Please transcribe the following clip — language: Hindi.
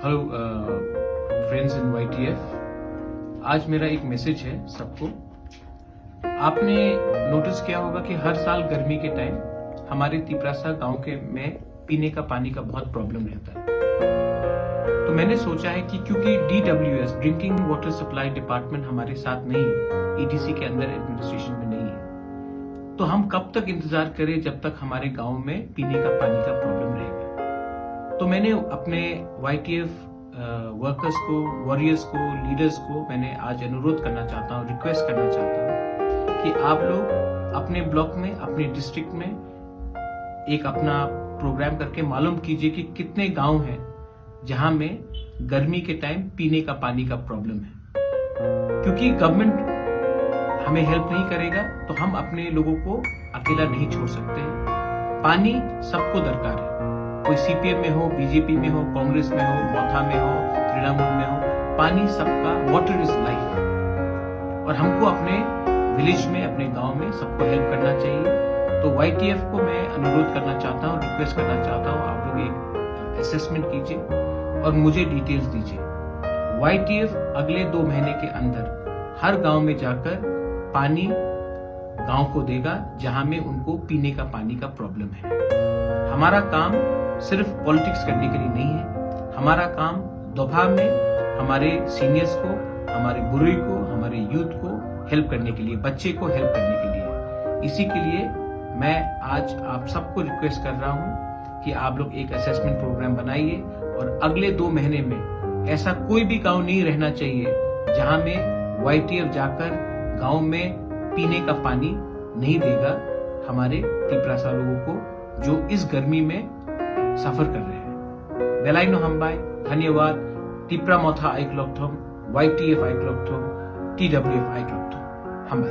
हेलो फ्रेंड्स इन YTF। आज मेरा एक मैसेज है सबको। आपने नोटिस किया होगा कि हर साल गर्मी के टाइम हमारे तिपरासा गांव के में पीने का पानी का बहुत प्रॉब्लम रहता है। तो मैंने सोचा है कि क्योंकि DWS drinking water supply department हमारे साथ नहीं है, EDC के अंदर एडमिनिस्ट्रेशन में नहीं है, तो हम कब तक इंतजार करें जब तक हमारे गांव में पीने का पानी का प्रॉब्लम रहेगा। तो मैंने अपने YTF वर्कर्स को, वॉरियर्स को, लीडर्स को मैंने आज अनुरोध करना चाहता हूँ, रिक्वेस्ट करना चाहता हूँ कि आप लोग अपने ब्लॉक में, अपने डिस्ट्रिक्ट में एक अपना प्रोग्राम करके मालूम कीजिए कि कितने गांव हैं जहां में गर्मी के टाइम पीने का पानी का प्रॉब्लम है। क्योंकि गवर्नमेंट हमें हेल्प नहीं करेगा तो हम अपने लोगों को अकेला नहीं छोड़ सकते। पानी सबको दरकार है, कोई CPM में हो, BJP में हो, कांग्रेस में हो, मोथा में हो, तृणमूल में हो, पानी सबका, वाटर इज लाइफ। और हमको अपने विलेज में, अपने गांव में सबको हेल्प करना चाहिए। तो YTF को मैं अनुरोध करना चाहता हूँ, रिक्वेस्ट करना चाहता हूँ, आप लोग एक असेसमेंट कीजिए और मुझे डिटेल्स दीजिए। YTF अगले 2 महीने के अंदर हर गांव में जाकर पानी गांव को देगा जहां में उनको पीने का पानी का प्रॉब्लम है। हमारा काम सिर्फ पॉलिटिक्स करने के लिए नहीं है, हमारा काम दोभा में हमारे सीनियर्स को, हमारे बुजुर्ग को, हमारे यूथ को हेल्प करने के लिए, बच्चे को हेल्प करने के लिए। इसी के लिए मैं आज आप सबको रिक्वेस्ट कर रहा हूं कि आप लोग एक असेसमेंट प्रोग्राम बनाइए और अगले 2 महीने में ऐसा कोई भी गांव नहीं रहना चाहिए जहां में YTF जाकर गांव में पीने का पानी नहीं देगा हमारे तिपरासा लोगों को जो इस गर्मी में सफर कर रहे हैं। बेलाइनो हम्बाई, धन्यवाद। तिपरा मोथा आइक्लोक्थोम, YTF आइक्लोक्थोम, TWF आइक्लोक्थोम हम्बाई।